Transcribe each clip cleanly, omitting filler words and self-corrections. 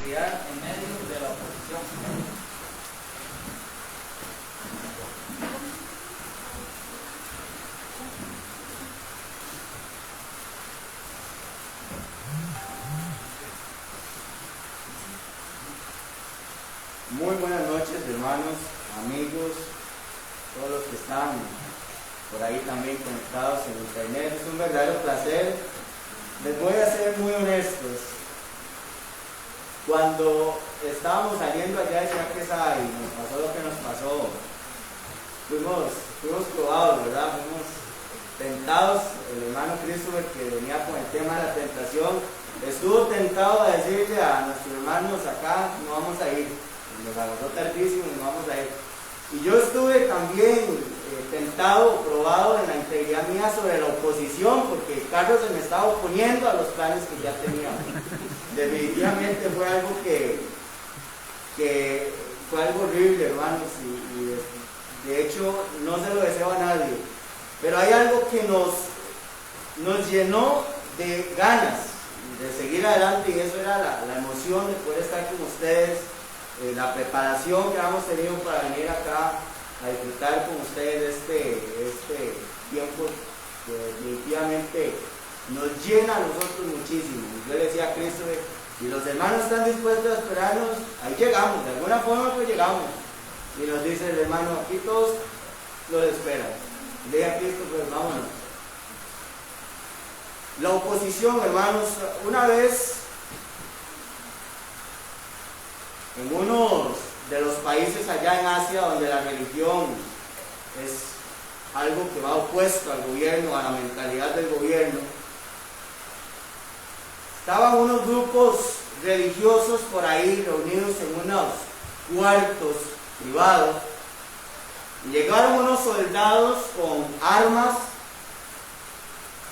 criar en medio de la oposición. Muy buenas noches, hermanos, amigos, todos los que están por ahí también conectados en internet. Es un verdadero placer. Les voy a ser muy honestos. Cuando estábamos saliendo allá de Chaquesá y nos pasó lo que nos pasó, fuimos probados, ¿verdad? Fuimos tentados. El hermano Christopher, que venía con el tema de la tentación, estuvo tentado a decirle a nuestros hermanos acá: no vamos a ir. Nos agarró tardísimo y no vamos a ir. Y yo estuve también tentado, probado en la integridad mía sobre la oposición, porque Carlos se me estaba oponiendo a los planes que ya teníamos. Definitivamente fue algo que fue algo horrible, hermanos, y de hecho no se lo deseo a nadie. Pero hay algo que nos llenó de ganas de seguir adelante, y eso era la emoción de poder estar con ustedes. La preparación que hemos tenido para venir acá a disfrutar con ustedes este tiempo que definitivamente nos llena a nosotros muchísimo. Yo le decía a Cristo, si los hermanos están dispuestos a esperarnos, ahí llegamos, de alguna forma pues llegamos. Y nos dice el hermano: aquí todos los esperan. Le dije a Cristo: pues vámonos. La oposición, hermanos, una vez en uno de los países allá en Asia donde la religión es algo que va opuesto al gobierno, a la mentalidad del gobierno, estaban unos grupos religiosos por ahí reunidos en unos cuartos privados, y llegaron unos soldados con armas,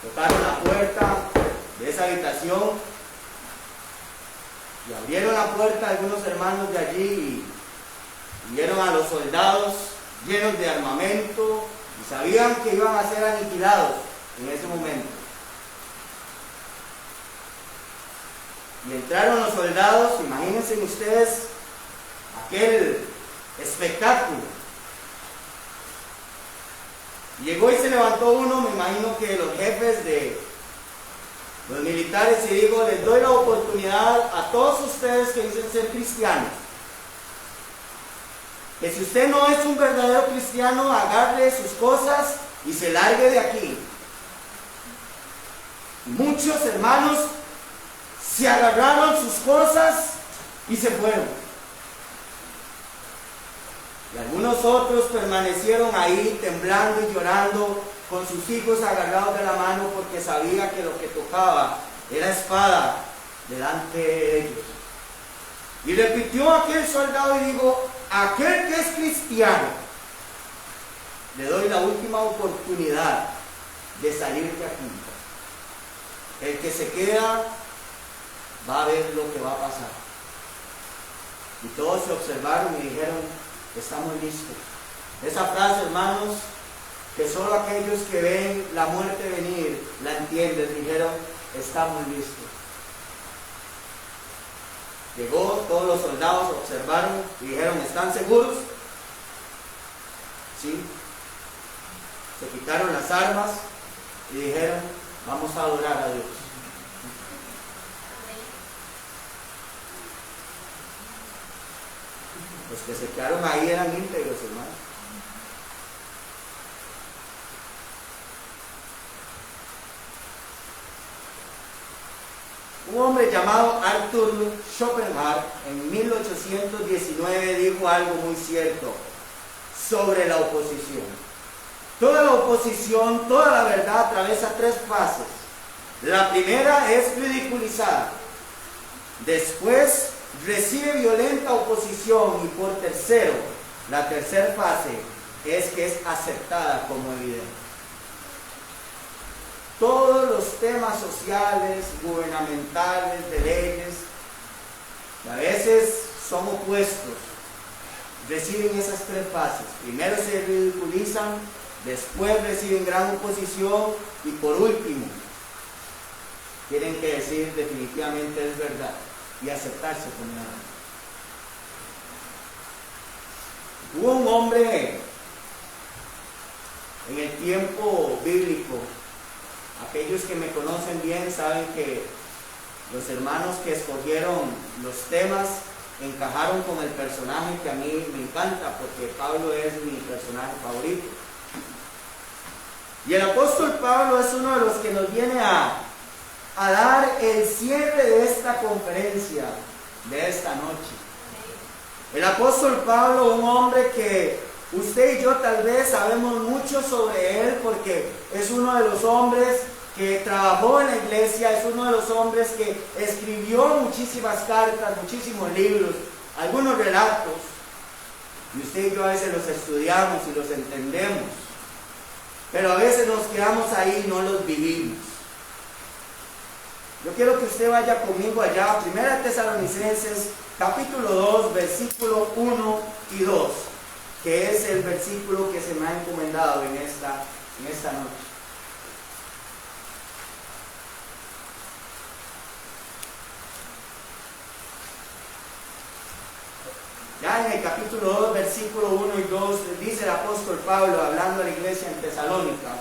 tocaron la puerta de esa habitación y abrieron la puerta a algunos hermanos de allí y vieron a los soldados llenos de armamento y sabían que iban a ser aniquilados en ese momento. Y entraron los soldados, imagínense ustedes aquel espectáculo. Llegó y se levantó uno, me imagino que los jefes de los militares, y digo: les doy la oportunidad a todos ustedes que dicen ser cristianos, que si usted no es un verdadero cristiano, agarre sus cosas y se largue de aquí. Muchos hermanos se agarraron sus cosas y se fueron. Y algunos otros permanecieron ahí temblando y llorando, con sus hijos agarrados de la mano, porque sabía que lo que tocaba era espada delante de ellos. Y repitió aquel soldado y dijo: aquel que es cristiano, le doy la última oportunidad de salir de aquí. El que se queda va a ver lo que va a pasar. Y todos se observaron y dijeron: estamos listos. Esa frase, hermanos, que solo aquellos que ven la muerte venir la entienden, dijeron: estamos listos. Llegó, todos los soldados observaron y dijeron: ¿están seguros? Sí. Se quitaron las armas y dijeron: vamos a adorar a Dios. Los que se quedaron ahí eran íntegros, hermanos. Un hombre llamado Arthur Schopenhauer en 1819 dijo algo muy cierto sobre la oposición. Toda la oposición, toda la verdad atraviesa tres fases. La primera es ridiculizada. Después recibe violenta oposición y por tercero, la tercera fase es que es aceptada como evidente. Todos los temas sociales, gubernamentales, de leyes, que a veces son opuestos, reciben esas tres fases. Primero se ridiculizan, después reciben gran oposición y por último, tienen que decir definitivamente es verdad. y aceptarse como hermano. Hubo un hombre en el tiempo bíblico, aquellos que me conocen bien saben que los hermanos que escogieron los temas encajaron con el personaje que a mí me encanta, porque Pablo es mi personaje favorito. Y el apóstol Pablo es uno de los que nos viene a dar el cierre de esta conferencia, de esta noche. El apóstol Pablo, un hombre que usted y yo tal vez sabemos mucho sobre él, porque es uno de los hombres que trabajó en la iglesia, es uno de los hombres que escribió muchísimas cartas, muchísimos libros, algunos relatos, y usted y yo a veces los estudiamos y los entendemos, pero a veces nos quedamos ahí y no los vivimos. Yo quiero que usted vaya conmigo allá a 1 Tesalonicenses capítulo 2, versículo 1 y 2, que es el versículo que se me ha encomendado en esta noche. Ya en el capítulo 2, versículo 1 y 2, dice el apóstol Pablo, hablando a la iglesia en Tesalónica: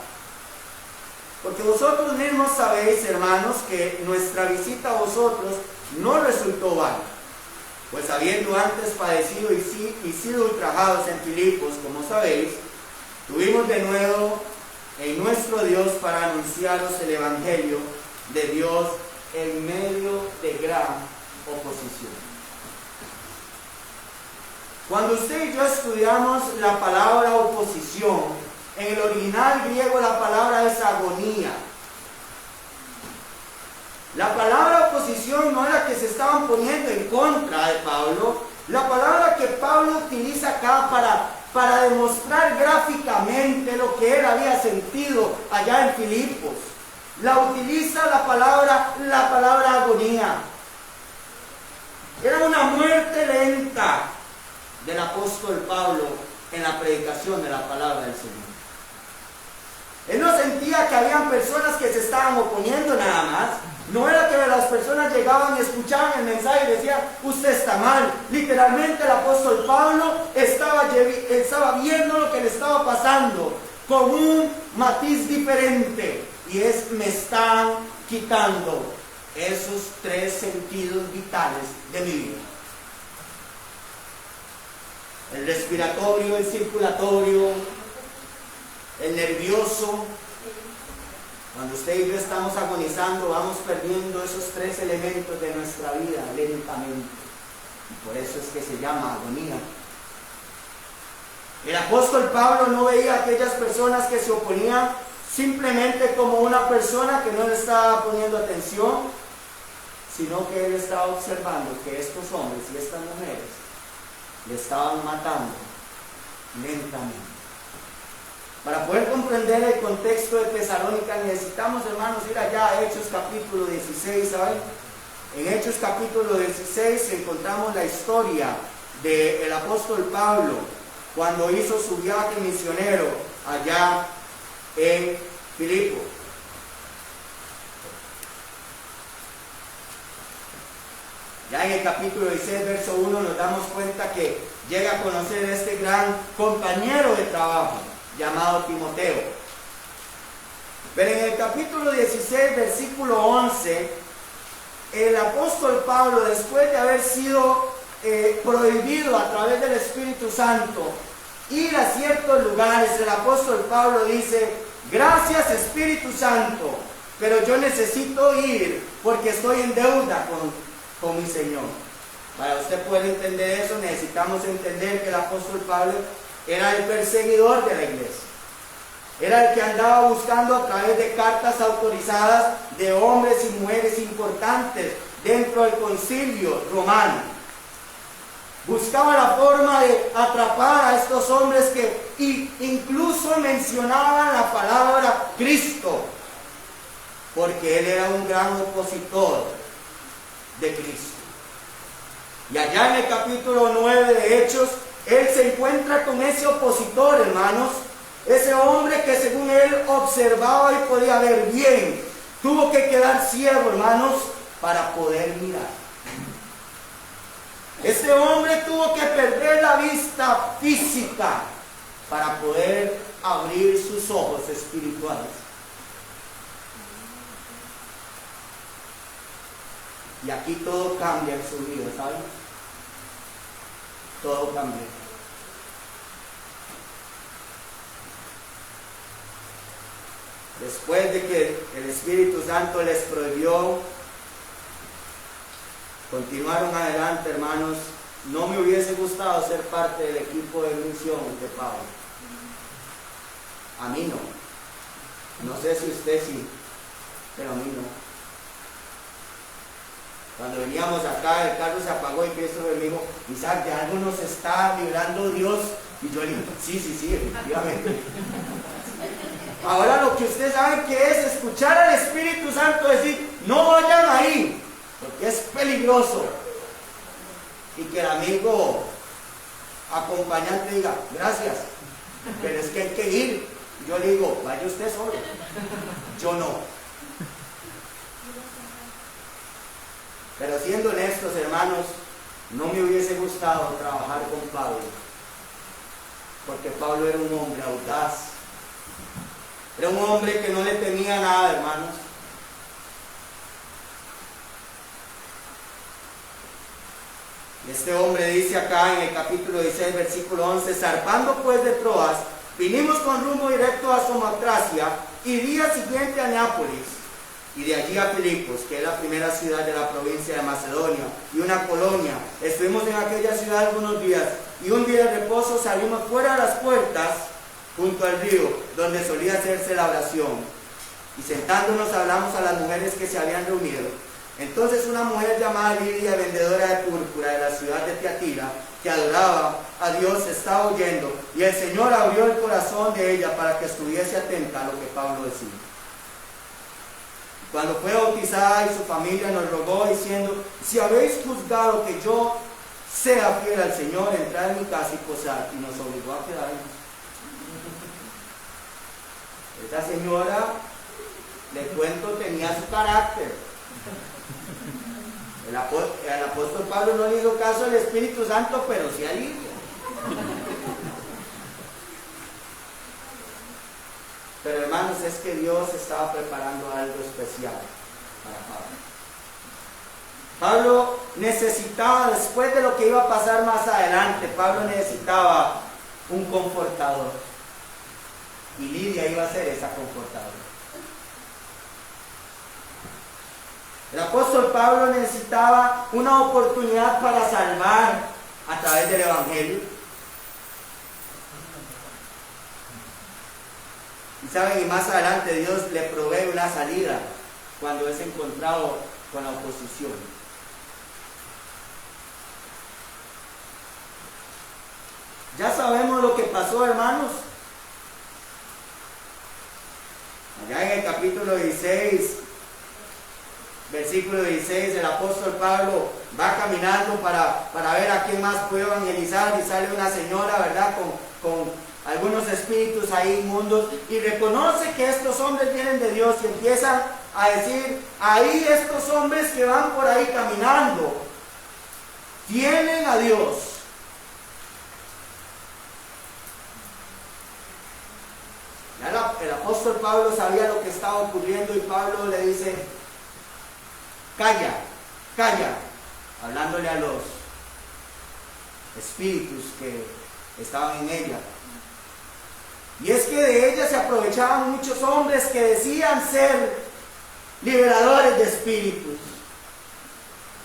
porque vosotros mismos sabéis, hermanos, que nuestra visita a vosotros no resultó vana, pues habiendo antes padecido y sido ultrajados en Filipos, como sabéis, tuvimos de nuevo en nuestro Dios para anunciaros el Evangelio de Dios en medio de gran oposición. Cuando usted y yo estudiamos la palabra oposición, en el original griego la palabra es agonía. La palabra oposición no era que se estaban poniendo en contra de Pablo. La palabra que Pablo utiliza acá para demostrar gráficamente lo que él había sentido allá en Filipos, la utiliza la palabra agonía. Era una muerte lenta del apóstol Pablo en la predicación de la palabra del Señor. Él no sentía que habían personas que se estaban oponiendo nada más. No era que las personas llegaban y escuchaban el mensaje y decían, usted está mal. Literalmente el apóstol Pablo estaba viendo lo que le estaba pasando con un matiz diferente, y es: me están quitando esos tres sentidos vitales de mi vida: el respiratorio, el circulatorio, el nervioso. Cuando usted y yo estamos agonizando, vamos perdiendo esos tres elementos de nuestra vida lentamente, y por eso es que se llama agonía. El apóstol Pablo no veía a aquellas personas que se oponían simplemente como una persona que no le estaba poniendo atención, sino que él estaba observando que estos hombres y estas mujeres le estaban matando lentamente. Para poder comprender el contexto de Tesalónica necesitamos, hermanos, ir allá a Hechos capítulo 16, ¿saben? En Hechos capítulo 16 encontramos la historia del apóstol Pablo cuando hizo su viaje misionero allá en Filipos. Ya en el capítulo 16, verso 1, nos damos cuenta que llega a conocer a este gran compañero de trabajo llamado Timoteo. Pero en el capítulo 16, versículo 11, el apóstol Pablo, después de haber sido prohibido a través del Espíritu Santo ir a ciertos lugares, el apóstol Pablo dice: gracias Espíritu Santo, pero yo necesito ir porque estoy en deuda con mi Señor. Para usted poder entender eso, necesitamos entender que el apóstol Pablo era el perseguidor de la iglesia. Era el que andaba buscando a través de cartas autorizadas de hombres y mujeres importantes dentro del concilio romano. Buscaba la forma de atrapar a estos hombres que incluso mencionaban la palabra Cristo, porque él era un gran opositor de Cristo. Y allá en el capítulo 9 de Hechos, él se encuentra con ese opositor, hermanos, ese hombre que según él observaba y podía ver bien, tuvo que quedar ciego, hermanos, para poder mirar. Este hombre tuvo que perder la vista física para poder abrir sus ojos espirituales. Y aquí todo cambia en su vida, ¿saben? Todo cambia. Después de que el Espíritu Santo les prohibió, continuaron adelante, hermanos. No me hubiese gustado ser parte del equipo de misión de Pablo. A mí no. No sé si usted sí, pero a mí no. Cuando veníamos acá, el carro se apagó y Cristo me dijo, Isaac, de algo nos está librando Dios. Y yo le digo, sí, efectivamente. Ahora lo que ustedes saben que es escuchar al Espíritu Santo decir, no vayan ahí, porque es peligroso. Y que el amigo acompañante diga, gracias, pero es que hay que ir. Y yo le digo, vaya usted solo, yo no. Pero siendo honestos, hermanos, no me hubiese gustado trabajar con Pablo, porque Pablo era un hombre audaz, era un hombre que no le temía nada, hermanos. Y este hombre dice acá en el capítulo 16, versículo 11, zarpando pues de Troas, vinimos con rumbo directo a Samotracia y día siguiente a Neápolis. Y de allí a Filipos, que es la primera ciudad de la provincia de Macedonia, y una colonia. Estuvimos en aquella ciudad algunos días, y un día de reposo salimos fuera de las puertas, junto al río, donde solía hacerse la oración. Y sentándonos hablamos a las mujeres que se habían reunido. Entonces una mujer llamada Lidia, vendedora de púrpura de la ciudad de Tiatira, que adoraba a Dios, estaba oyendo, y el Señor abrió el corazón de ella para que estuviese atenta a lo que Pablo decía. Cuando fue bautizada y su familia nos rogó diciendo, si habéis juzgado que yo sea fiel al Señor, entrad en mi casa y posad, y nos obligó a quedarnos. Esta señora, le cuento, tenía su carácter. El apóstol Pablo no le hizo caso al Espíritu Santo, pero sí a Lidia. Pero hermanos, es que Dios estaba preparando algo especial para Pablo. Pablo necesitaba, después de lo que iba a pasar más adelante, Pablo necesitaba un confortador. Y Lidia iba a ser esa confortadora. El apóstol Pablo necesitaba una oportunidad para salvar a través del Evangelio. Y saben, y más adelante Dios le provee una salida cuando es encontrado con la oposición. Ya sabemos lo que pasó, hermanos. Allá en el capítulo 16, versículo 16, el apóstol Pablo va caminando para ver a quién más puede evangelizar, y sale una señora, ¿verdad?, con algunos espíritus ahí inmundos, y reconoce que estos hombres vienen de Dios, y empieza a decir, ahí estos hombres que van por ahí caminando, tienen a Dios. Ya el apóstol Pablo sabía lo que estaba ocurriendo, y Pablo le dice, calla, hablándole a los espíritus que estaban en ella. Y es que de ella se aprovechaban muchos hombres que decían ser liberadores de espíritus.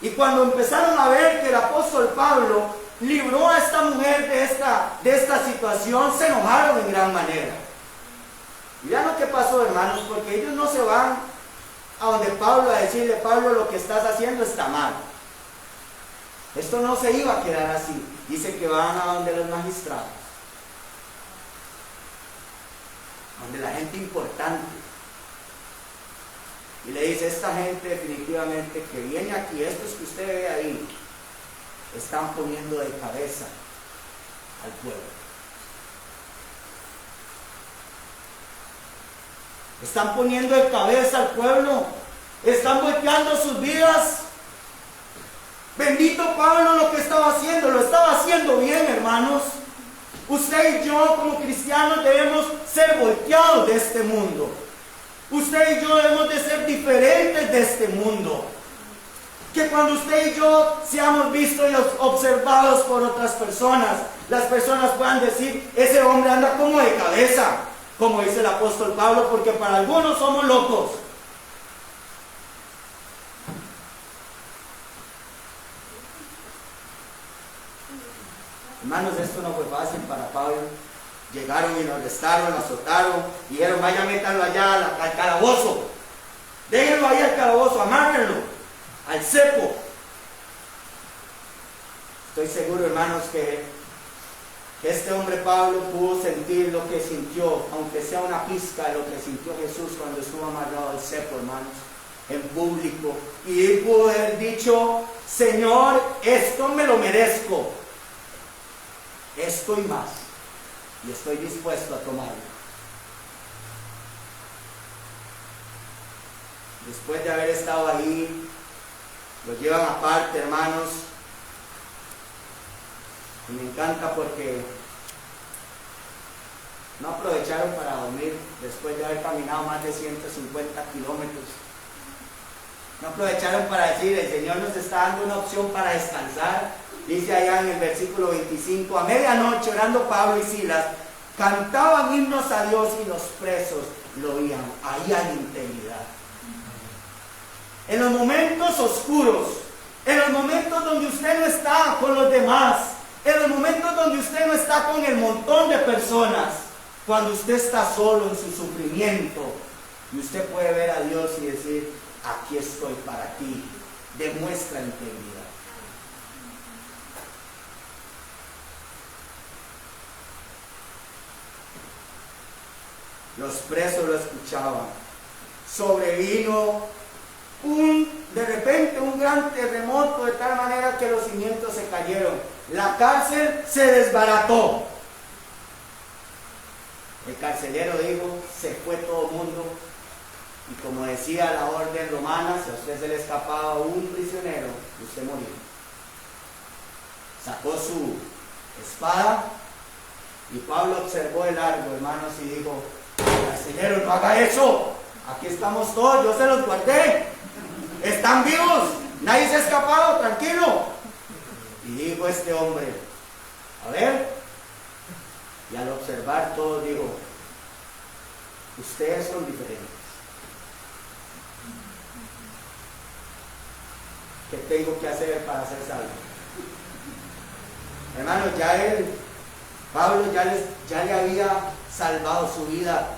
Y cuando empezaron a ver que el apóstol Pablo libró a esta mujer de esta situación, se enojaron en gran manera. Y vean lo que pasó, hermanos, porque ellos no se van a donde Pablo a decirle, Pablo, lo que estás haciendo está mal. Esto no se iba a quedar así. Dice que van a donde los magistrados, donde la gente importante, y le dice, esta gente definitivamente que viene aquí, estos que usted ve ahí, están poniendo de cabeza al pueblo. Están poniendo de cabeza al pueblo, están volteando sus vidas. Bendito Pablo lo que estaba hermanos, usted y yo como cristianos debemos ser volteados de este mundo. Usted y yo debemos de ser diferentes de este mundo. Que cuando usted y yo seamos vistos y observados por otras personas, las personas puedan decir, ese hombre anda como de cabeza, como dice el apóstol Pablo, porque para algunos somos locos. Hermanos, esto no fue fácil para Pablo. Llegaron y lo arrestaron, lo azotaron, y dijeron, vaya, métanlo allá al calabozo. Déjenlo ahí al calabozo, amárrenlo al cepo. Estoy seguro, hermanos, que este hombre Pablo pudo sentir lo que sintió, aunque sea una pizca de lo que sintió Jesús cuando estuvo amarrado al cepo, hermanos, en público. Y él pudo haber dicho, Señor, esto me lo merezco. Esto y más. Y estoy dispuesto a tomarlo. Después de haber estado ahí, lo llevan aparte, hermanos. Y me encanta porque no aprovecharon para dormir después de haber caminado más de 150 kilómetros. No aprovecharon para decir, el Señor nos está dando una opción para descansar. Dice allá en el versículo 25, a medianoche orando Pablo y Silas, cantaban himnos a Dios y los presos lo oían. Ahí hay integridad. En los momentos oscuros, en los momentos donde usted no está con los demás, en los momentos donde usted no está con el montón de personas, cuando usted está solo en su sufrimiento, y usted puede ver a Dios y decir, aquí estoy para ti, demuestra integridad. Los presos lo escuchaban. Sobrevino de repente un gran terremoto de tal manera que los cimientos se cayeron. La cárcel se desbarató. El carcelero dijo, se fue todo el mundo. Y como decía la orden romana, si a usted se le escapaba un prisionero, usted moría. Sacó su espada y Pablo observó el largo, hermanos, y dijo, carcelero, no haga eso. Aquí estamos todos, yo se los guardé. Están vivos, nadie se ha escapado, tranquilo. Y dijo este hombre, a ver, y al observar todo dijo, ustedes son diferentes. ¿Qué tengo que hacer para ser salvo? Hermanos, Pablo ya le había salvado su vida,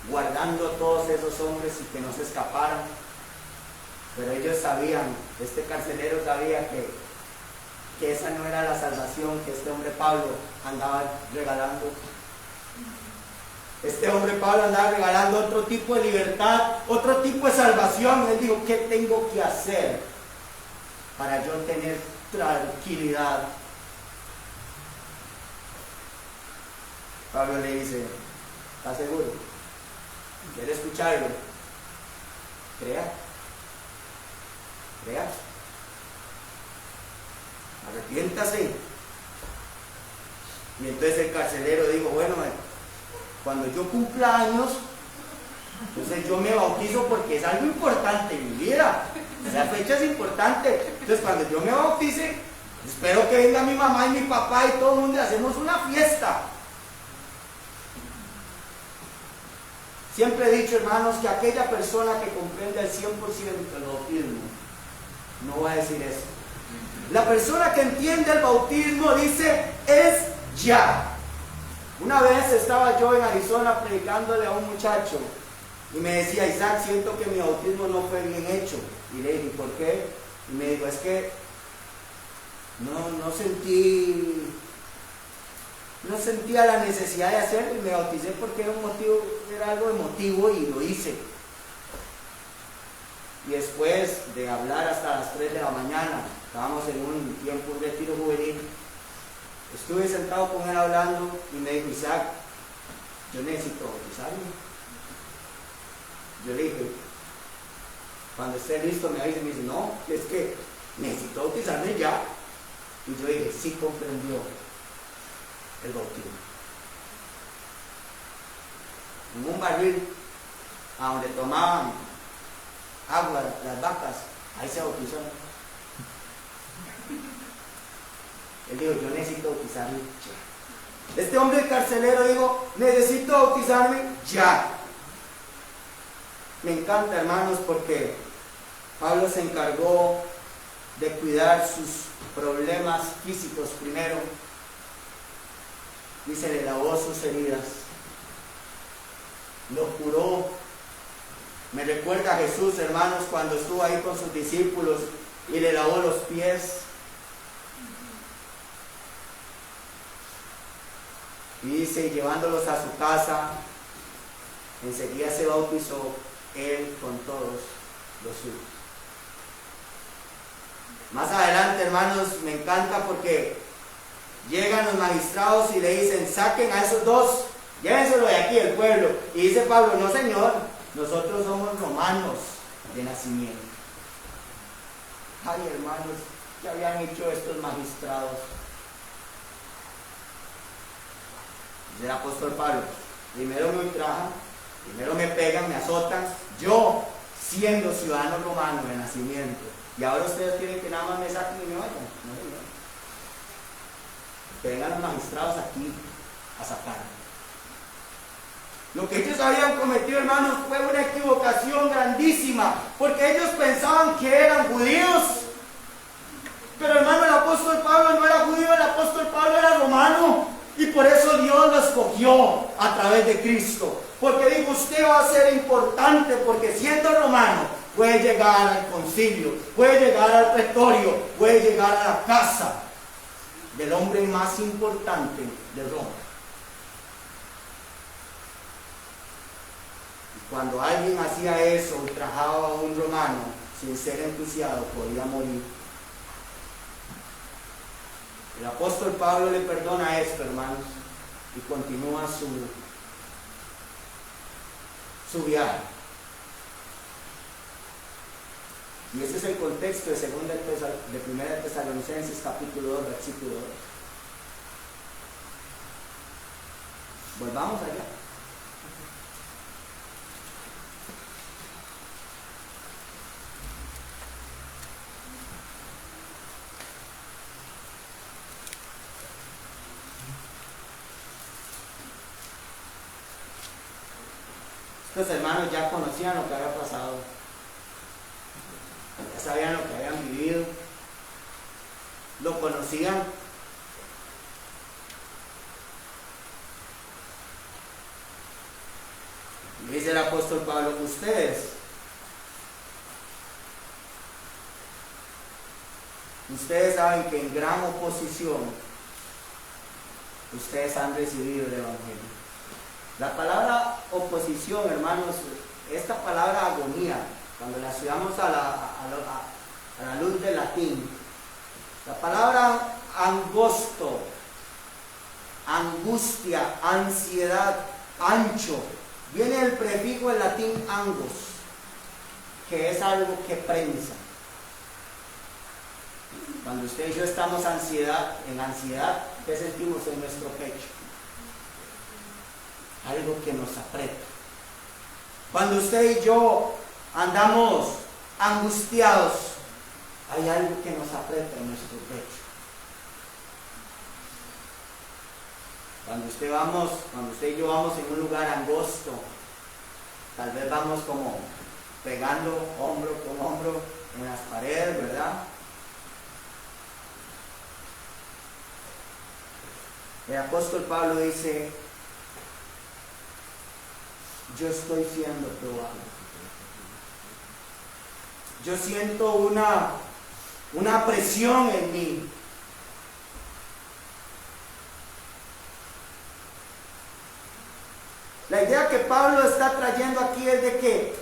guardando a todos esos hombres y que no se escaparan. Pero ellos sabían, este carcelero sabía que esa no era la salvación que este hombre Pablo andaba regalando. Este hombre Pablo andaba regalando otro tipo de libertad, otro tipo de salvación. Él dijo, ¿qué tengo que hacer para yo tener tranquilidad? Pablo le dice, ¿estás seguro? ¿Quiere escucharlo? Crea. Crea. Arrepiéntase. Y entonces el carcelero dijo, bueno, cuando yo cumpla años, entonces yo me bautizo porque es algo importante en mi vida. Esa fecha es importante. Entonces cuando yo me bautice, espero que venga mi mamá y mi papá y todo el mundo y hacemos una fiesta. Siempre he dicho, hermanos, que aquella persona que comprende al 100% el bautismo no va a decir eso. La persona que entiende el bautismo dice, es ya. Una vez estaba yo en Arizona predicándole a un muchacho y me decía, Isaac, siento que mi bautismo no fue bien hecho. Y le dije, ¿por qué? Y me dijo, es que no sentía la necesidad de hacerlo y me bauticé porque era algo emotivo y lo hice. Y después de hablar hasta las 3 de la mañana, estábamos en un tiempo, un retiro juvenil, estuve sentado con él hablando y me dijo, Isaac, yo necesito bautizarme. Yo le dije, cuando esté listo me avisa y me dice, no, es que necesito bautizarme ya. Y yo dije, sí comprendió el bautismo. En un barril a donde tomaban agua las vacas, ahí se bautizó. Él dijo, yo necesito bautizarme ya. Este hombre carcelero dijo, necesito bautizarme ya. Me encanta, hermanos, porque Pablo se encargó de cuidar sus problemas físicos primero. Dice, le lavó sus heridas, lo curó. Me recuerda a Jesús, hermanos, cuando estuvo ahí con sus discípulos y le lavó los pies. Y dice, llevándolos a su casa, enseguida se bautizó él con todos los suyos. Más adelante, hermanos, me encanta porque llegan los magistrados y le dicen, saquen a esos dos, llévenselo de aquí del pueblo. Y dice Pablo, no señor, nosotros somos romanos de nacimiento. Ay, hermanos, ¿qué habían hecho estos magistrados? Dice el apóstol Pablo, primero me ultrajan, primero me pegan, me azotan, yo siendo ciudadano romano de nacimiento, y ahora ustedes quieren que nada más me saquen y me vayan. No, señor. Que vengan los magistrados aquí a sacarme. Lo que ellos habían cometido, hermanos, fue una equivocación grandísima, porque ellos pensaban que eran judíos. Pero, hermano, el apóstol Pablo no era judío, el apóstol Pablo era romano. Y por eso Dios lo escogió a través de Cristo. Porque dijo, usted va a ser importante, porque siendo romano puede llegar al concilio, puede llegar al pretorio, puede llegar a la casa del hombre más importante de Roma. Y cuando alguien hacía eso, ultrajaba a un romano sin ser enjuiciado, podía morir. El apóstol Pablo le perdona esto, hermanos, y continúa su viaje. Y ese es el contexto de 1 Tesalonicenses capítulo 2, versículo 2. Volvamos allá. Estos hermanos ya conocían lo que había pasado, ya sabían lo que habían vivido, lo conocían. Y dice el apóstol Pablo, ustedes saben que en gran oposición ustedes han recibido el evangelio. La palabra oposición, hermanos, esta palabra agonía, cuando la estudiamos a la luz del latín, la palabra angosto, angustia, ansiedad, ancho, viene del prefijo del latín angos, que es algo que prensa. Cuando usted y yo estamos en ansiedad, ¿qué sentimos en nuestro pecho? Algo que nos aprieta. Cuando usted y yo andamos angustiados, hay algo que nos aprieta en nuestro pecho. Cuando usted y yo vamos en un lugar angosto, tal vez vamos como pegando hombro con hombro en las paredes, ¿verdad? El apóstol Pablo dice, yo estoy siendo probado. Yo siento una presión en mí. La idea que Pablo está trayendo aquí es de que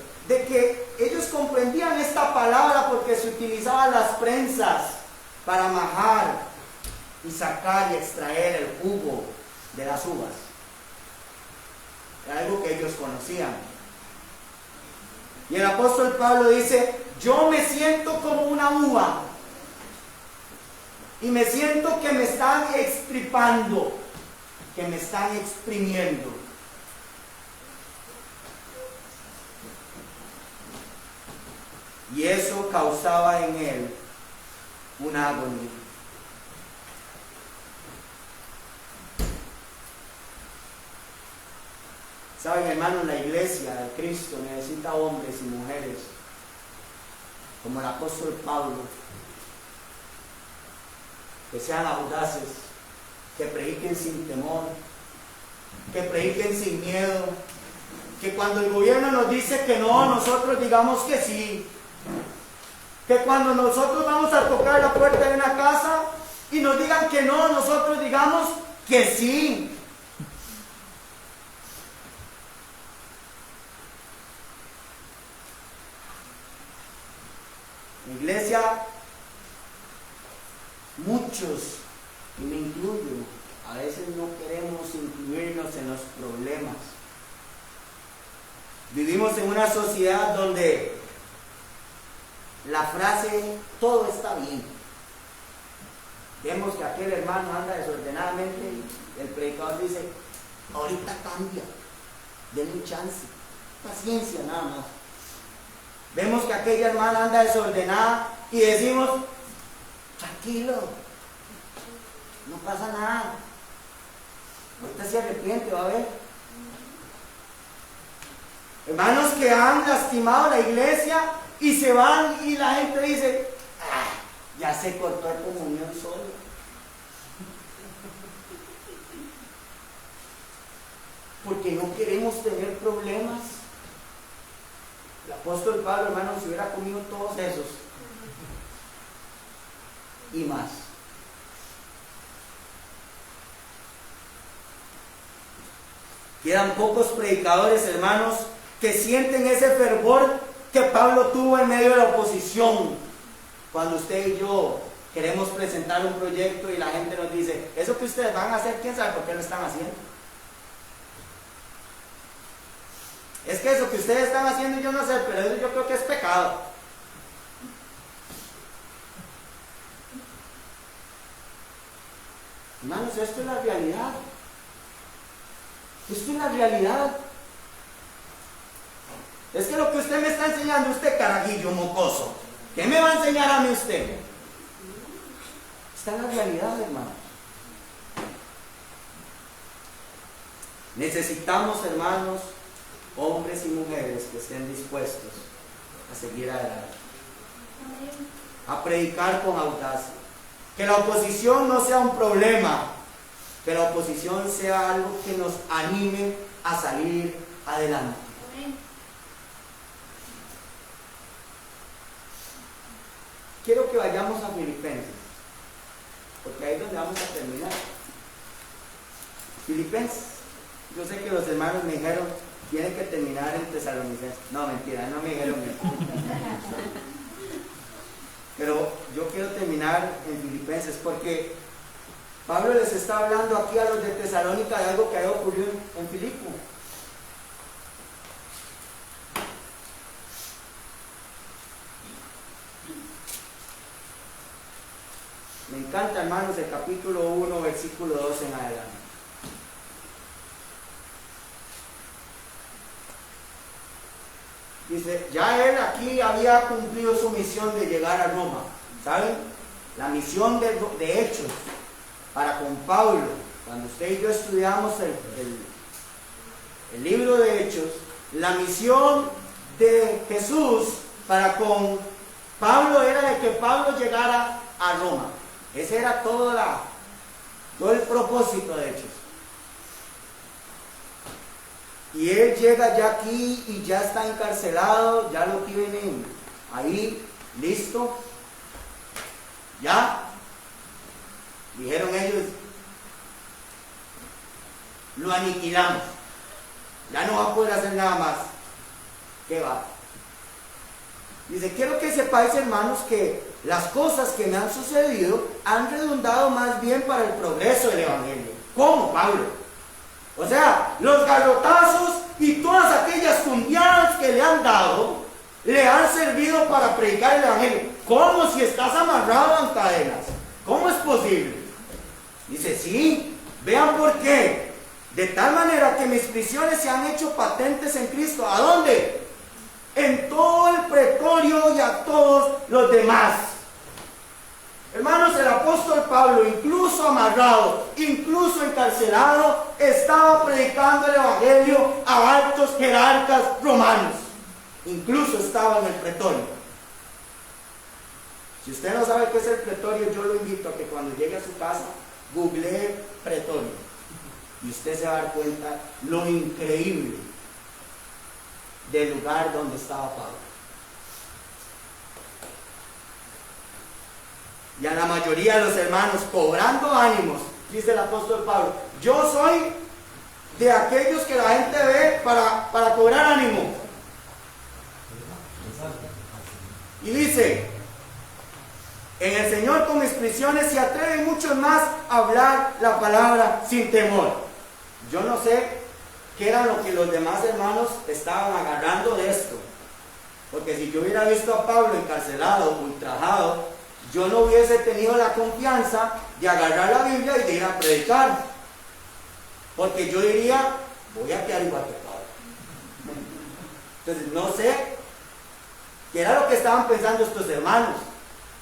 ellos comprendían esta palabra porque se utilizaban las prensas para majar y sacar y extraer el jugo de las uvas. Era algo que ellos conocían. Y el apóstol Pablo dice, yo me siento como una uva y me siento que me están extirpando. que me están exprimiendo. Y eso causaba en él una agonía. Saben, hermanos, la iglesia de Cristo necesita hombres y mujeres como el apóstol Pablo, que sean audaces, que prediquen sin temor, que prediquen sin miedo, que cuando el gobierno nos dice que no, nosotros digamos que sí, que cuando nosotros vamos a tocar la puerta de una casa y nos digan que no, nosotros digamos que sí. Iglesia, muchos, y me incluyo, a veces no queremos incluirnos en los problemas. Vivimos en una sociedad donde la frase todo está bien. Vemos que aquel hermano anda desordenadamente y el predicador dice, ahorita cambia, denle chance, paciencia nada más. Vemos que aquella hermana anda desordenada y decimos, tranquilo, no pasa nada, ahorita se arrepiente, va a ver. Hermanos que han lastimado la iglesia y se van y la gente dice, ya se cortó el comunión solo. Porque no queremos tener problemas. El apóstol Pablo, hermanos, si hubiera comido todos esos y más. Quedan pocos predicadores, hermanos, que sienten ese fervor que Pablo tuvo en medio de la oposición. Cuando usted y yo queremos presentar un proyecto y la gente nos dice, eso que ustedes van a hacer, quién sabe por qué lo están haciendo. Es que eso que ustedes están haciendo yo no sé, pero eso yo creo que es pecado. Hermanos, esto es la realidad. Esto es la realidad. Es que lo que usted me está enseñando, usted carajillo mocoso, ¿qué me va a enseñar a mí usted? Está en la realidad, hermanos. Necesitamos, hermanos, hombres y mujeres que estén dispuestos a seguir adelante, a predicar con audacia, que la oposición no sea un problema, que la oposición sea algo que nos anime a salir adelante. Quiero que vayamos a Filipenses, porque ahí es donde vamos a terminar. Filipenses, yo sé que los hermanos me dijeron, tienen que terminar en Tesalonicenses. No, mentira, no me dijeron eso. Pero yo quiero terminar en Filipenses porque Pablo les está hablando aquí a los de Tesalónica de algo que había ocurrido en Filipo. Me encanta, hermanos, el capítulo 1, versículo 2 en adelante. Dice, ya él aquí había cumplido su misión de llegar a Roma. ¿Saben? La misión de Hechos para con Pablo. Cuando usted y yo estudiamos el libro de Hechos, la misión de Jesús para con Pablo era de que Pablo llegara a Roma. Ese era todo el propósito de Hechos. Y él llega ya aquí y ya está encarcelado, ya lo tienen ahí, listo. Ya, dijeron ellos, lo aniquilamos. Ya no va a poder hacer nada más. ¿Qué va? Dice, quiero que sepáis, hermanos, que las cosas que me han sucedido han redundado más bien para el progreso del Evangelio. ¿Cómo, Pablo? O sea, los garrotazos y todas aquellas cumbiadas que le han dado, le han servido para predicar el Evangelio. ¿Cómo si estás amarrado en cadenas? ¿Cómo es posible? Dice, sí, vean por qué. De tal manera que mis prisiones se han hecho patentes en Cristo. ¿A dónde? En todo el pretorio y a todos los demás. Hermanos, el apóstol Pablo, incluso amarrado, incluso encarcelado, estaba predicando el evangelio a altos jerarcas romanos. Incluso estaba en el pretorio. Si usted no sabe qué es el pretorio, yo lo invito a que cuando llegue a su casa, googlee pretorio. Y usted se va a dar cuenta lo increíble del lugar donde estaba Pablo. Y a la mayoría de los hermanos, cobrando ánimos, dice el apóstol Pablo, yo soy de aquellos que la gente ve para cobrar ánimo. Y dice, en el Señor con mis prisiones se atreven muchos más a hablar la palabra sin temor. Yo no sé qué era lo que los demás hermanos estaban agarrando de esto. Porque si yo hubiera visto a Pablo encarcelado, ultrajado, yo no hubiese tenido la confianza de agarrar la Biblia y de ir a predicar. Porque yo diría, voy a quedar igual que Pablo. Entonces no sé qué era lo que estaban pensando estos hermanos.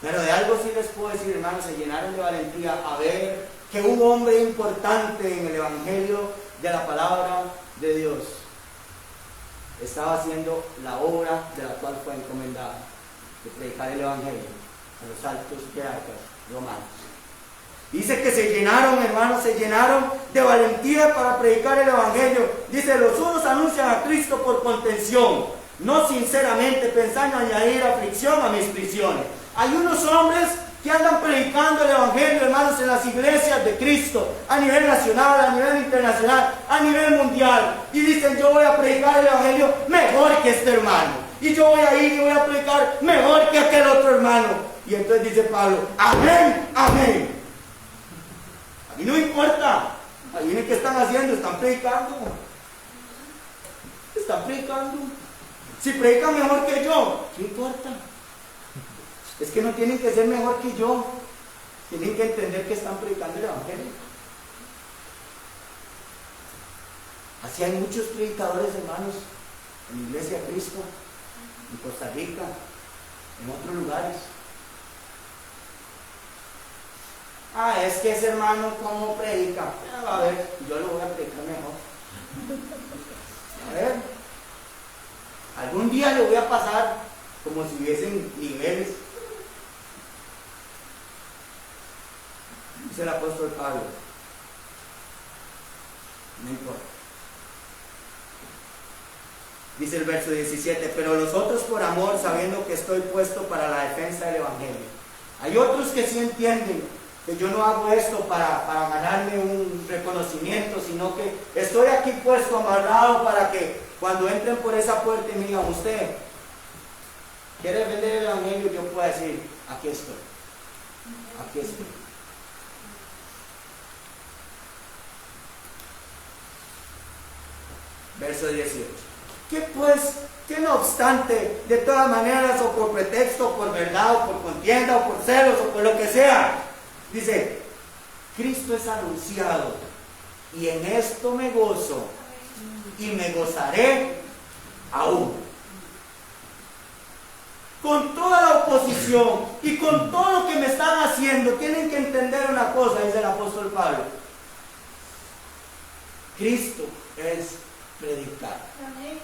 Pero de algo sí les puedo decir, hermanos, se llenaron de valentía a ver que un hombre importante en el evangelio de la palabra de Dios estaba haciendo la obra de la cual fue encomendada, de predicar el evangelio a los altos jerarcas romanos. Dice que se llenaron, hermanos, se llenaron de valentía para predicar el evangelio. Dice, los unos anuncian a Cristo por contención, no sinceramente pensando añadir aflicción a mis prisiones. Hay unos hombres que andan predicando el evangelio, hermanos, en las iglesias de Cristo, a nivel nacional, a nivel internacional, a nivel mundial, y dicen, yo voy a predicar el evangelio mejor que este hermano, y yo voy a ir y voy a predicar mejor que aquel otro hermano. Y entonces dice Pablo, amén, amén. A mí no me importa. Adivinen qué están haciendo, están predicando. Están predicando. Si predican mejor que yo, ¿qué importa? Es que no tienen que ser mejor que yo. Tienen que entender que están predicando el evangelio. Así hay muchos predicadores, hermanos, en la Iglesia de Cristo, en Costa Rica, en otros lugares. Ah, es que ese hermano, ¿cómo predica? A ver, yo lo voy a predicar mejor. A ver, algún día le voy a pasar como si hubiesen niveles. Dice el apóstol Pablo, no importa. Dice el verso 17, pero los otros por amor, sabiendo que estoy puesto para la defensa del evangelio. Hay otros que sí entienden que yo no hago esto para ganarme un reconocimiento, sino que estoy aquí puesto, amarrado, para que cuando entren por esa puerta y me digan, usted quiere vender el evangelio, yo pueda decir, aquí estoy, aquí estoy. Verso 18. ¿Qué pues? Que no obstante, de todas maneras, o por pretexto, o por verdad, o por contienda, o por celos, o por lo que sea, dice, Cristo es anunciado, y en esto me gozo, y me gozaré aún. Con toda la oposición, y con todo lo que me están haciendo, tienen que entender una cosa, dice el apóstol Pablo. Cristo es predicar. Amén.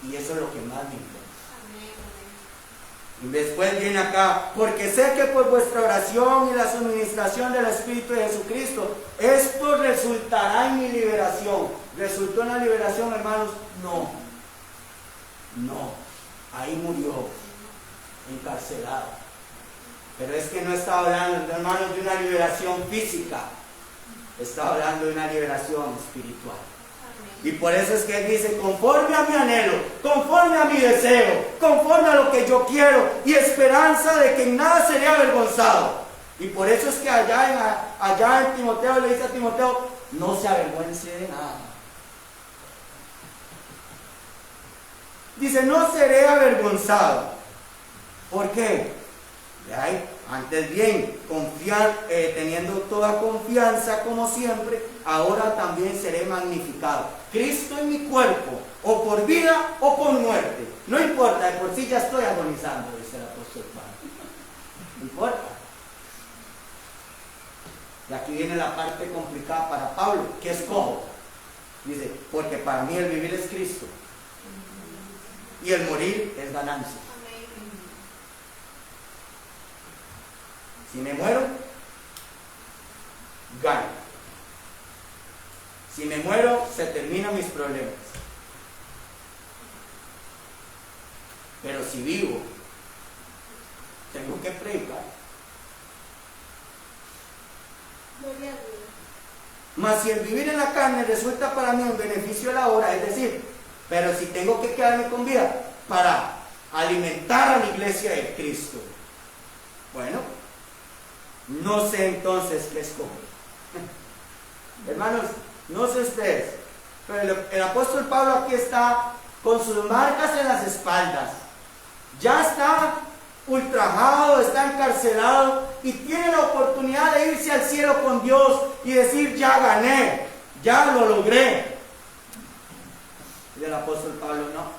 Y eso es lo que más me importa. Y después viene acá, porque sé que por vuestra oración y la suministración del Espíritu de Jesucristo, esto resultará en mi liberación. ¿Resultó en la liberación, hermanos? No. No. Ahí murió, encarcelado. Pero es que no estaba hablando, hermanos, de una liberación física. Estaba hablando de una liberación espiritual. Y por eso es que él dice, conforme a mi anhelo, conforme a mi deseo, conforme a lo que yo quiero, y esperanza de que en nada seré avergonzado. Y por eso es que allá en Timoteo le dice a Timoteo, no se avergüence de nada. Dice, no seré avergonzado. ¿Por qué? Antes bien, teniendo toda confianza como siempre, ahora también seré magnificado. Cristo en mi cuerpo, o por vida o por muerte. No importa, de por sí ya estoy agonizando, dice el apóstol Pablo. No importa. Y aquí viene la parte complicada para Pablo. ¿Qué escojo? Dice, porque para mí el vivir es Cristo. Y el morir es ganancia. Si me muero, gano. Si me muero, se terminan mis problemas. Pero si vivo, tengo que predicar. Mas si el vivir en la carne resulta para mí un beneficio a la hora, es decir, pero si tengo que quedarme con vida para alimentar a la iglesia de Cristo, bueno, no sé entonces qué escoger. Hermanos, no sé ustedes, pero el apóstol Pablo aquí está con sus marcas en las espaldas. Ya está ultrajado, está encarcelado y tiene la oportunidad de irse al cielo con Dios y decir, ya gané, ya lo logré. Y el apóstol Pablo, no,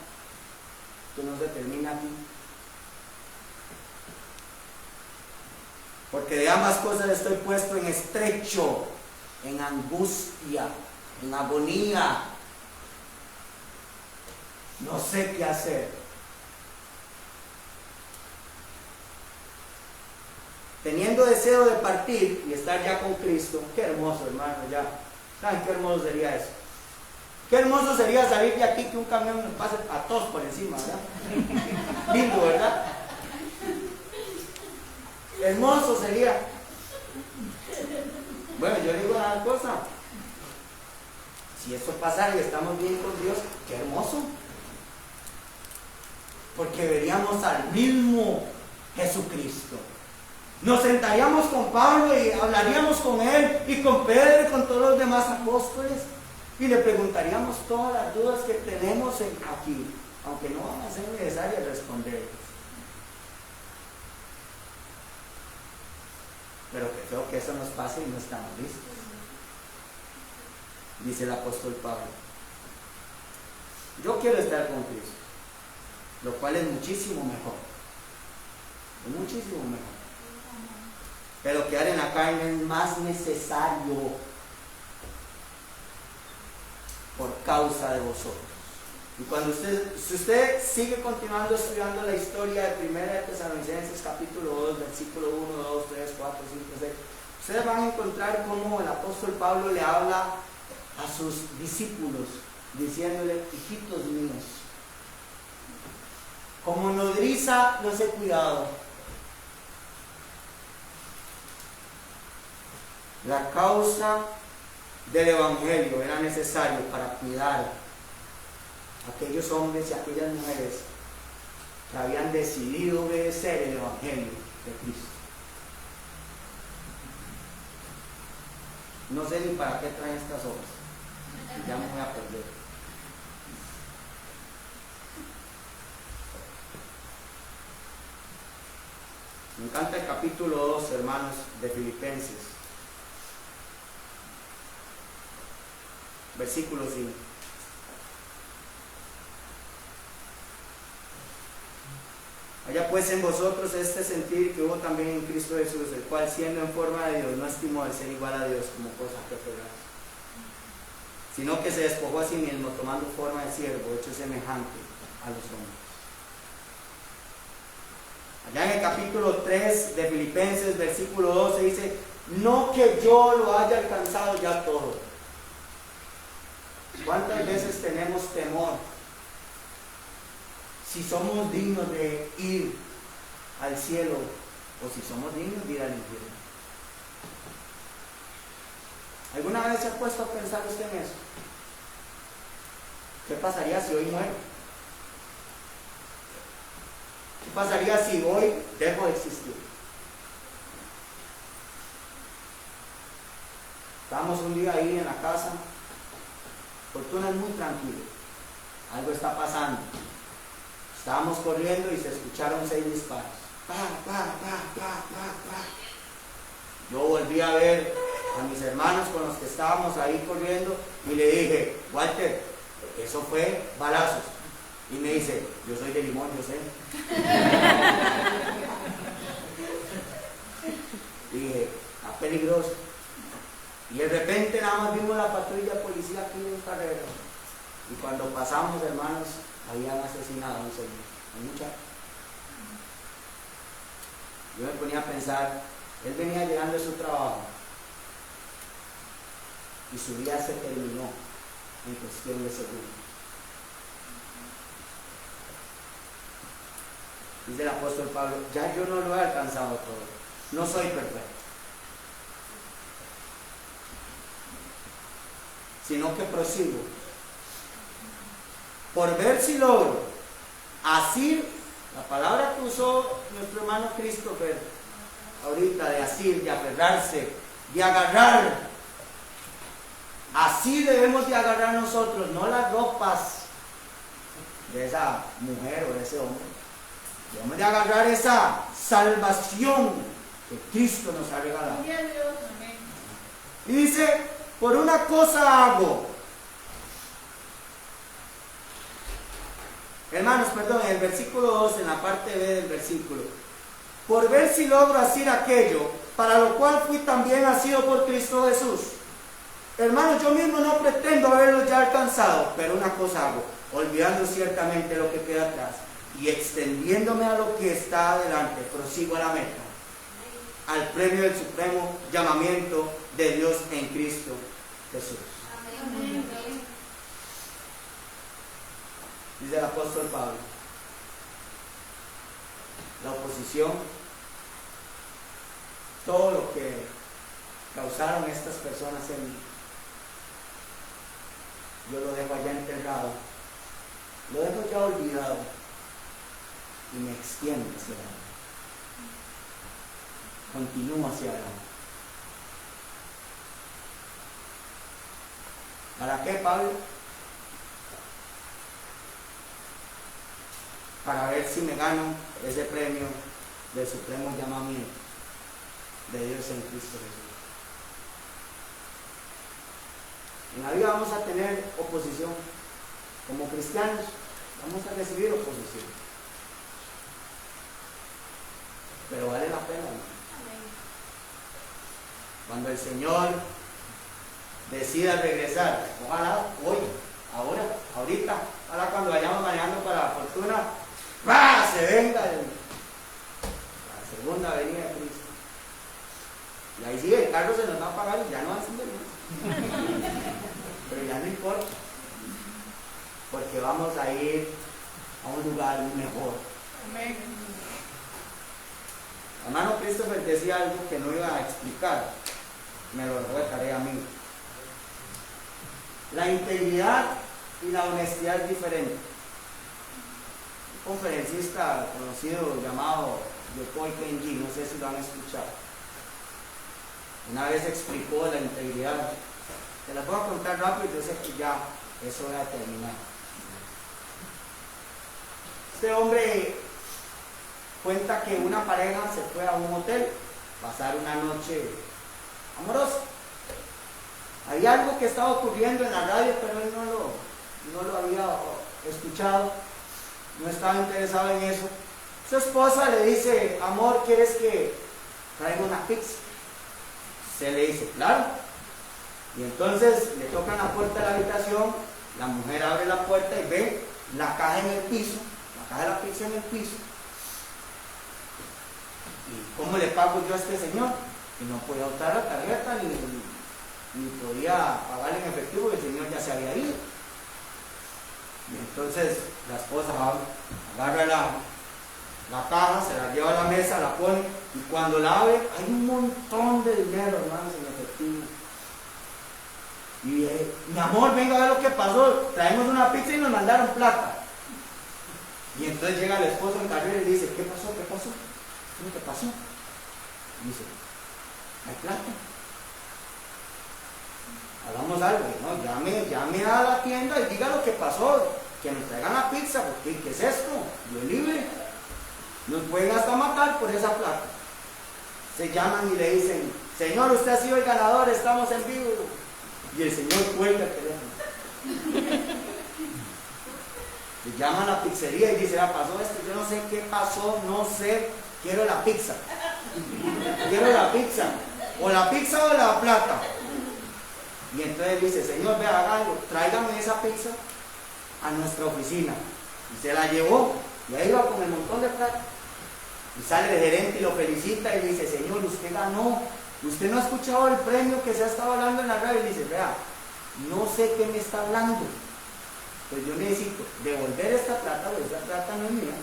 esto no se termina aquí. Porque de ambas cosas estoy puesto en estrecho, en angustia, en agonía. No sé qué hacer. Teniendo deseo de partir y estar ya con Cristo, qué hermoso, hermano, ya. ¿Saben qué hermoso sería eso? Qué hermoso sería salir de aquí que un camión nos pase a todos por encima, ¿verdad? Lindo, ¿verdad? Hermoso sería. Bueno, yo digo una cosa. Si eso pasara y estamos bien con Dios, qué hermoso. Porque veríamos al mismo Jesucristo. Nos sentaríamos con Pablo y hablaríamos con él y con Pedro y con todos los demás apóstoles y le preguntaríamos todas las dudas que tenemos aquí, aunque no van a ser necesarias responderlas. Pero que creo que eso nos pase y no estamos listos. Dice el apóstol Pablo, yo quiero estar con Cristo, lo cual es muchísimo mejor. Es muchísimo mejor. Pero quedar en la carne es más necesario por causa de vosotros. Y cuando si usted sigue continuando estudiando la historia de 1 de Tesalonicenses capítulo 2, versículo 1, 2, 3, 4, 5, 6, ustedes van a encontrar cómo el apóstol Pablo le habla a sus discípulos, diciéndole, hijitos míos, como nodriza los he cuidado. La causa del Evangelio era necesario para cuidar a aquellos hombres y aquellas mujeres que habían decidido obedecer el Evangelio de Cristo. No sé ni para qué traen estas obras. Ya me voy a perder. Me encanta el capítulo 2, hermanos, de Filipenses. Versículo 5. Haya pues en vosotros este sentir que hubo también en Cristo Jesús, el cual siendo en forma de Dios no estimó el ser igual a Dios como cosa que aferrarse, sino que se despojó a sí mismo tomando forma de siervo, hecho semejante a los hombres. Allá en el capítulo 3 de Filipenses, versículo 12 dice, no que yo lo haya alcanzado ya todo. ¿Cuántas veces tenemos temor si somos dignos de ir al cielo o si somos dignos de ir al infierno? ¿Alguna vez se ha puesto a pensar usted en eso? ¿Qué pasaría si hoy muero? ¿Qué pasaría si hoy dejo de existir? Estábamos un día ahí en la casa. Fortuna es muy tranquilo. Algo está pasando. Estábamos corriendo y se escucharon 6 disparos. Yo volví a ver a mis hermanos con los que estábamos ahí corriendo y le dije, Walter, eso fue balazos. Y me dice, yo soy de Limón, yo sé. Y dije, está peligroso. Y de repente nada más vimos la patrulla policía aquí en carrera. Y cuando pasamos, hermanos, habían asesinado a un señor, a un muchacho. Yo me ponía a pensar, él venía llegando de su trabajo y su día se terminó en cuestión de segundos. Dice el apóstol Pablo, ya yo no lo he alcanzado todo, no soy perfecto, sino que prosigo por ver si logro asir, la palabra que usó nuestro hermano Christopher ahorita, de asir, de aferrarse, de agarrar. Así debemos de agarrar nosotros, no las ropas de esa mujer o de ese hombre. Debemos de agarrar esa salvación que Cristo nos ha regalado. Y dice, por una cosa hago. Hermanos, perdón, en el versículo 2, en la parte B del versículo. Por ver si logro hacer aquello, para lo cual fui también asido por Cristo Jesús. Hermanos, yo mismo no pretendo haberlo ya alcanzado, pero una cosa hago, olvidando ciertamente lo que queda atrás y extendiéndome a lo que está adelante, prosigo a la meta, al premio del supremo llamamiento de Dios en Cristo Jesús. Amén. Dice el apóstol Pablo, la oposición, todo lo que causaron estas personas en mí, yo lo dejo allá enterrado, lo dejo ya olvidado y me extiendo hacia adelante. Continúo hacia adelante. ¿Para qué, Pablo? Para ver si me gano ese premio del supremo llamamiento de Dios en Cristo Jesús. En la vida vamos a tener oposición. Como cristianos vamos a recibir oposición. Pero vale la pena, ¿no? Cuando el Señor decida regresar, ojalá hoy, ahora, ahorita, ojalá cuando vayamos manejando para la fortuna, ¡bah!, se venga la segunda venida de Cristo. Y ahí sí, el carro se nos va a pagar y ya no va a encender más. Pero ya no importa, porque vamos a ir a un lugar mejor. Amén. Hermano Christopher decía algo que no iba a explicar, me lo dejó de tarea a mí. La integridad y la honestidad es diferente. Un conferencista conocido llamado Yokoi Kenji, no sé si lo han escuchado, una vez explicó la integridad. Te las voy a contar rápido, yo sé que ya eso va a terminar. Este hombre cuenta que una pareja se fue a un hotel, pasar una noche amorosa. Había algo que estaba ocurriendo en la radio, pero él no lo había escuchado, no estaba interesado en eso. Su esposa le dice, amor, ¿quieres que traiga una pizza? Se le dice, claro. Y entonces le tocan la puerta de la habitación, la mujer abre la puerta y ve la caja en el piso, la caja de la pizza en el piso. ¿Y cómo le pago yo a este señor? Que no podía usar la tarjeta ni podía pagar en efectivo, el señor ya se había ido. Y entonces la esposa agarra la caja, se la lleva a la mesa, la pone, y cuando la abre hay un montón de dinero, hermanos, en efectivo. Y mi amor, venga a ver lo que pasó, traemos una pizza y nos mandaron plata. Y entonces llega el esposo en carrera y dice, ¿qué pasó? ¿Qué pasó? ¿Qué pasó? Y dice, hay plata. Hagamos algo, ¿no? Llame a la tienda y diga lo que pasó, que nos traigan la pizza, porque ¿qué es esto? Yo libre. Nos pueden hasta matar por esa plata. Se llaman y le dicen, Señor, usted ha sido el ganador, estamos en vivo. Y el Señor cuelga el teléfono. Le llaman a la pizzería y dice, pasó esto, yo no sé qué pasó, no sé, quiero la pizza. Quiero la pizza. O la pizza o la plata. Y entonces dice, Señor, vea, haga algo, tráigame esa pizza a nuestra oficina. Y se la llevó, y ahí va con el montón de plata. Y sale el gerente y lo felicita y le dice, Señor, usted ganó, usted no ha escuchado el premio que se ha estado hablando en la radio. Y le dice, vea, no sé qué me está hablando, pues yo necesito devolver esta plata, porque esta plata no es mía,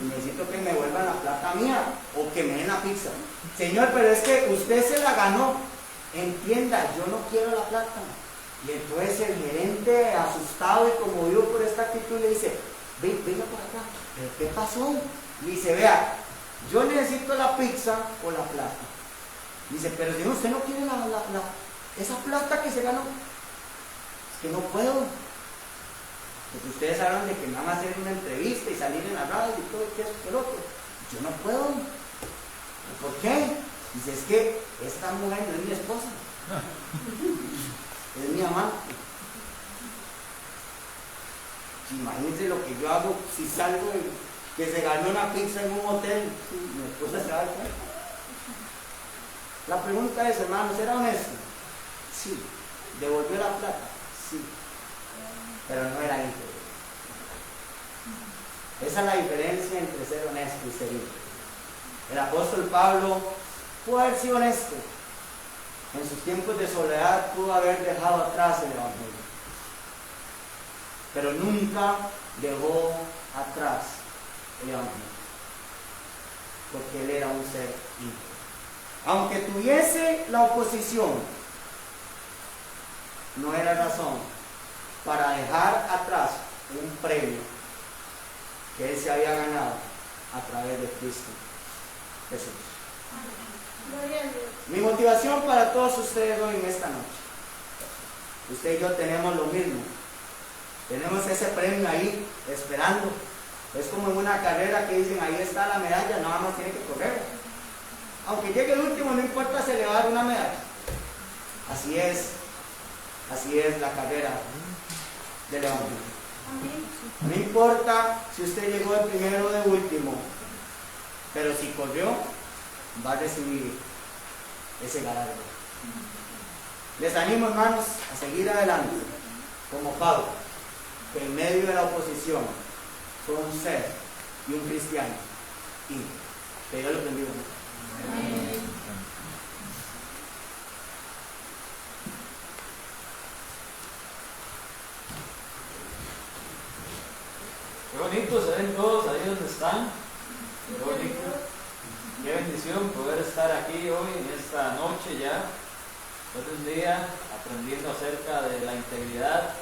y necesito que me vuelvan la plata mía, o que me den la pizza. Señor, pero es que usted se la ganó, entienda, yo no quiero la plata. Y entonces el gerente, asustado y conmovido por esta actitud, le dice, venga por acá, ¿pero qué pasó? Y dice, vea, yo necesito la pizza o la plata. Dice, pero si usted no quiere esa plata que se ganó, es que no puedo. Porque ustedes hablan de que me van a hacer una entrevista y salir en la radio y todo, y que eso, que el otro. Yo no puedo. ¿Por qué? Dice, es que esta mujer no es mi esposa, es mi amante. Imagínense lo que yo hago si salgo que se ganó una pizza en un hotel. Mi esposa se va a dar cuenta. La pregunta es, hermanos, ¿era honesto? Sí. ¿Devolvió la plata? Sí. Pero no era íntegro. Esa es la diferencia entre ser honesto y ser íntegro. El apóstol Pablo pudo haber sido honesto. En sus tiempos de soledad pudo haber dejado atrás el evangelio. Pero nunca dejó atrás el evangelio. Porque él era un ser íntegro. Aunque tuviese la oposición, no era razón para dejar atrás un premio que él se había ganado a través de Cristo Jesús. Mi motivación para todos ustedes hoy en esta noche, usted y yo tenemos lo mismo, tenemos ese premio ahí esperando. Es como en una carrera que dicen, ahí está la medalla, nada más tiene que correr. Aunque llegue el último, no importa, se le va a dar una medalla. Así es la carrera del evangelio. No importa si usted llegó de primero o de último, pero si corrió, va a recibir ese galardón. Les animo, hermanos, a seguir adelante, como Pablo, que en medio de la oposición fue un ser y un cristiano íntegro. Que Dios lo bendiga. Amén. Qué bonito se ven todos ahí donde están. Qué bonito. Qué bendición poder estar aquí hoy en esta noche ya, después de un día aprendiendo acerca de la integridad,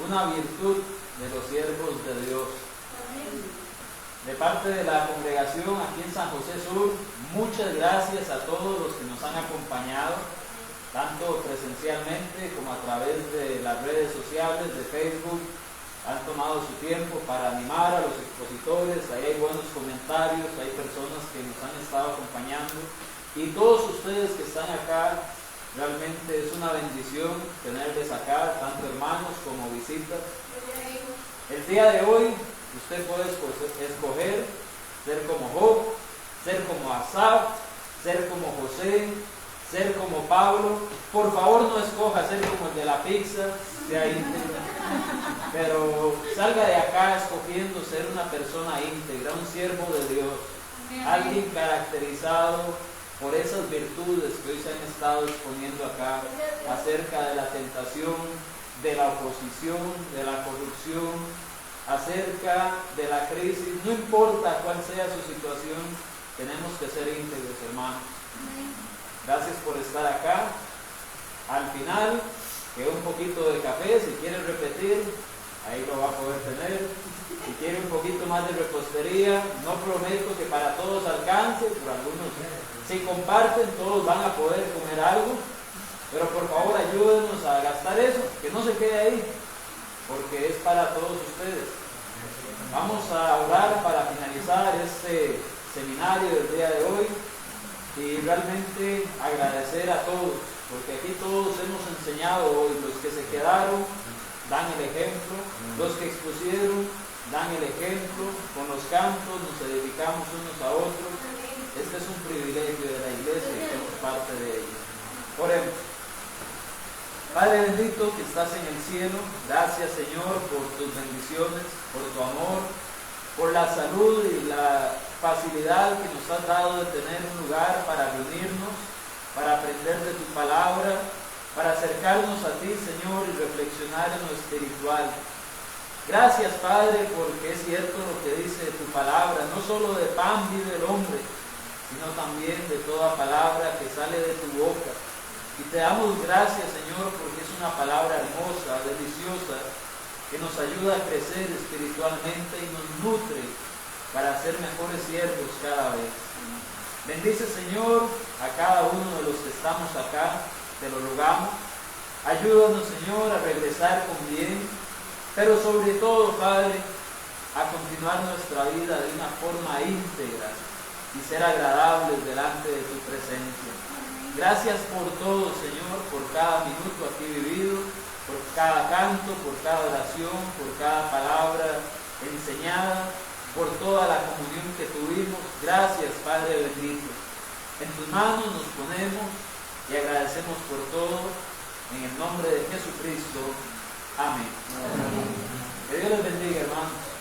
una virtud de los siervos de Dios. De parte de la congregación aquí en San José Sur, muchas gracias a todos los que nos han acompañado, tanto presencialmente como a través de las redes sociales, de Facebook. Han tomado su tiempo para animar a los expositores, ahí hay buenos comentarios, hay personas que nos han estado acompañando y todos ustedes que están acá, realmente es una bendición tenerles acá, tanto hermanos como visitas. El día de hoy usted puede escoger ser como Job, ser como Asaf, ser como José, ser como Pablo. Por favor, no escoja ser como el de la pizza, sea íntegro, pero salga de acá escogiendo ser una persona íntegra, un siervo de Dios, alguien caracterizado por esas virtudes que hoy se han estado exponiendo acá, acerca de la tentación, de la oposición, de la corrupción, acerca de la crisis. No importa cuál sea su situación, tenemos que ser íntegros, hermanos. Gracias por estar acá. Al final quedó un poquito de café, si quieren repetir, ahí lo va a poder tener. Si quieren un poquito más de repostería, no prometo que para todos alcance, pero algunos, si comparten, todos van a poder comer algo, pero por favor ayúdenos a gastar eso, que no se quede ahí, porque es para todos ustedes. Vamos a orar para finalizar este seminario del día de hoy y realmente agradecer a todos, porque aquí todos hemos enseñado hoy. Los que se quedaron dan el ejemplo, los que expusieron dan el ejemplo, con los cantos nos edificamos unos a otros. Este es un privilegio de la iglesia y somos parte de ella. Oremos. Padre bendito que estás en el cielo, gracias Señor por tus bendiciones, por tu amor, por la salud y la facilidad que nos has dado de tener un lugar para reunirnos, para aprender de tu palabra, para acercarnos a ti Señor y reflexionar en lo espiritual. Gracias Padre porque es cierto lo que dice tu palabra, no solo de pan vive el hombre, sino también de toda palabra que sale de tu boca. Y te damos gracias, Señor, porque es una palabra hermosa, deliciosa, que nos ayuda a crecer espiritualmente y nos nutre para ser mejores siervos cada vez. Bendice, Señor, a cada uno de los que estamos acá, te lo rogamos. Ayúdanos, Señor, a regresar con bien, pero sobre todo, Padre, a continuar nuestra vida de una forma íntegra y ser agradables delante de tu presencia. Gracias por todo, Señor, por cada minuto aquí vivido, por cada canto, por cada oración, por cada palabra enseñada, por toda la comunión que tuvimos. Gracias, Padre bendito. En tus manos nos ponemos y agradecemos por todo. En el nombre de Jesucristo. Amén. Que Dios les bendiga, hermanos.